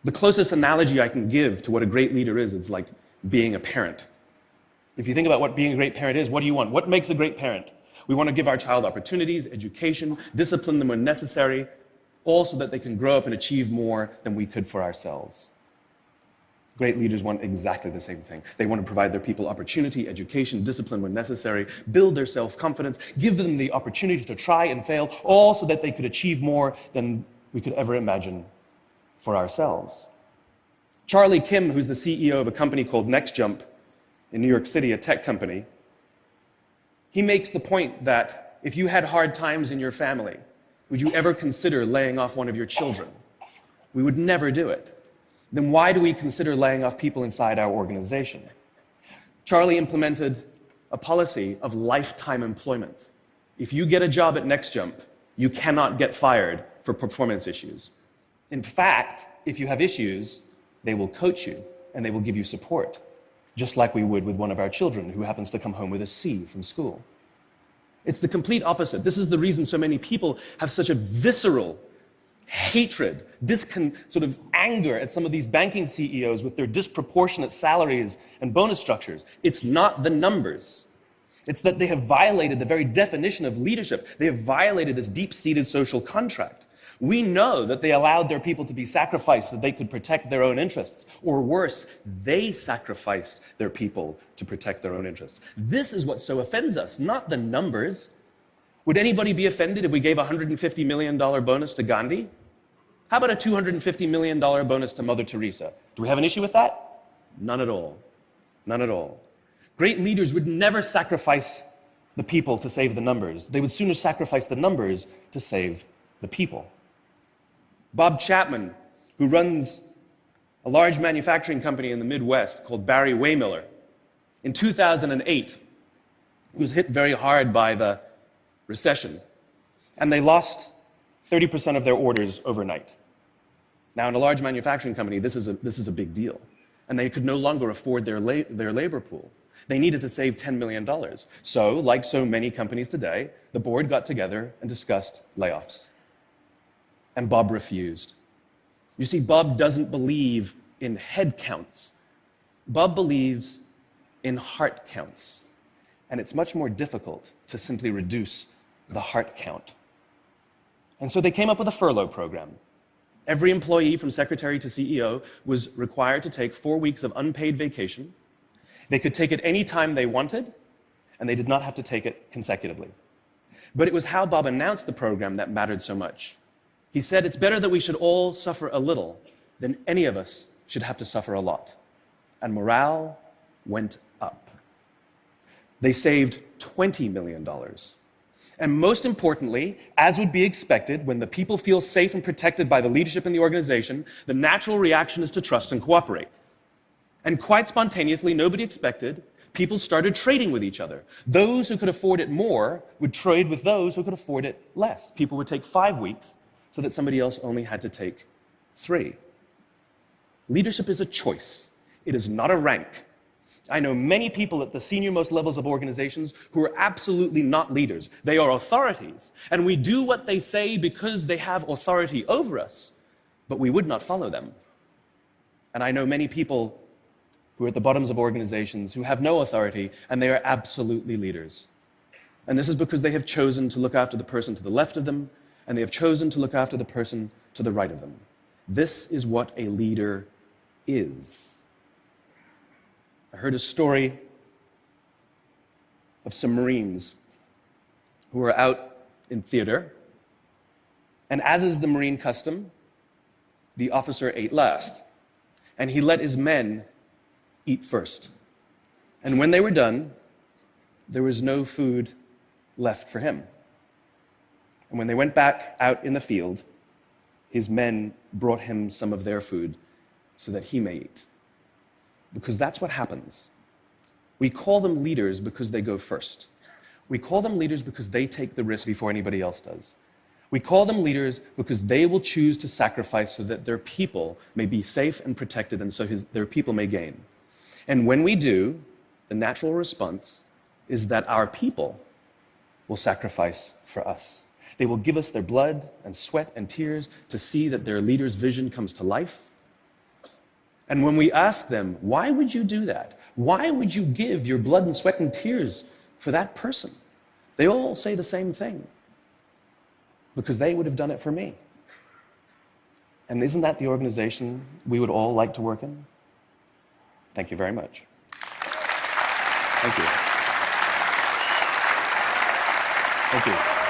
The closest analogy I can give to what a great leader is, it's like being a parent. If you think about what being a great parent is, what do you want? What makes a great parent? We want to give our child opportunities, education, discipline them when necessary, all so that they can grow up and achieve more than we could for ourselves. Great leaders want exactly the same thing. They want to provide their people opportunity, education, discipline when necessary, build their self-confidence, give them the opportunity to try and fail, all so that they could achieve more than we could ever imagine for ourselves. Charlie Kim, who's the CEO of a company called NextJump in New York City, a tech company, he makes the point that if you had hard times in your family, would you ever consider laying off one of your children? We would never do it. Then why do we consider laying off people inside our organization? Charlie implemented a policy of lifetime employment. If you get a job at NextJump, you cannot get fired for performance issues. In fact, if you have issues, they will coach you and they will give you support, just like we would with one of our children who happens to come home with a C from school. It's the complete opposite. This is the reason so many people have such a visceral hatred, sort of anger at some of these banking CEOs with their disproportionate salaries and bonus structures. It's not the numbers. It's that they have violated the very definition of leadership. They have violated this deep-seated social contract. We know that they allowed their people to be sacrificed so that they could protect their own interests. Or worse, they sacrificed their people to protect their own interests. This is what so offends us, not the numbers. Would anybody be offended if we gave a $150 million bonus to Gandhi? How about a $250 million bonus to Mother Teresa? Do we have an issue with that? None at all. None at all. Great leaders would never sacrifice the people to save the numbers. They would sooner sacrifice the numbers to save the people. Bob Chapman, who runs a large manufacturing company in the Midwest called Barry Waymiller, in 2008, was hit very hard by the recession, and they lost 30% of their orders overnight. Now, in a large manufacturing company, this is a big deal, and they could no longer afford their labor pool. They needed to save $10 million. So, like so many companies today, the board got together and discussed layoffs. And Bob refused. You see, Bob doesn't believe in head counts. Bob believes in heart counts. And it's much more difficult to simply reduce the heart count. And so they came up with a furlough program. Every employee from secretary to CEO was required to take 4 weeks of unpaid vacation. They could take it any time they wanted, and they did not have to take it consecutively. But it was how Bob announced the program that mattered so much. He said, it's better that we should all suffer a little than any of us should have to suffer a lot. And morale went up. They saved $20 million. And most importantly, as would be expected, when the people feel safe and protected by the leadership in the organization, the natural reaction is to trust and cooperate. And quite spontaneously, nobody expected, people started trading with each other. Those who could afford it more would trade with those who could afford it less. People would take 5 weeks so that somebody else only had to take 3. Leadership is a choice. It is not a rank. I know many people at the senior-most levels of organizations who are absolutely not leaders. They are authorities, and we do what they say because they have authority over us, but we would not follow them. And I know many people who are at the bottoms of organizations who have no authority, and they are absolutely leaders. And this is because they have chosen to look after the person to the left of them, and they have chosen to look after the person to the right of them. This is what a leader is. I heard a story of some Marines who were out in theater, and as is the Marine custom, the officer ate last, and he let his men eat first. And when they were done, there was no food left for him. And when they went back out in the field, his men brought him some of their food so that he may eat. Because that's what happens. We call them leaders because they go first. We call them leaders because they take the risk before anybody else does. We call them leaders because they will choose to sacrifice so that their people may be safe and protected and so their people may gain. And when we do, the natural response is that our people will sacrifice for us. They will give us their blood and sweat and tears to see that their leader's vision comes to life. And when we ask them, why would you do that? Why would you give your blood and sweat and tears for that person? They all say the same thing. Because they would have done it for me. And isn't that the organization we would all like to work in? Thank you very much. Thank you. Thank you.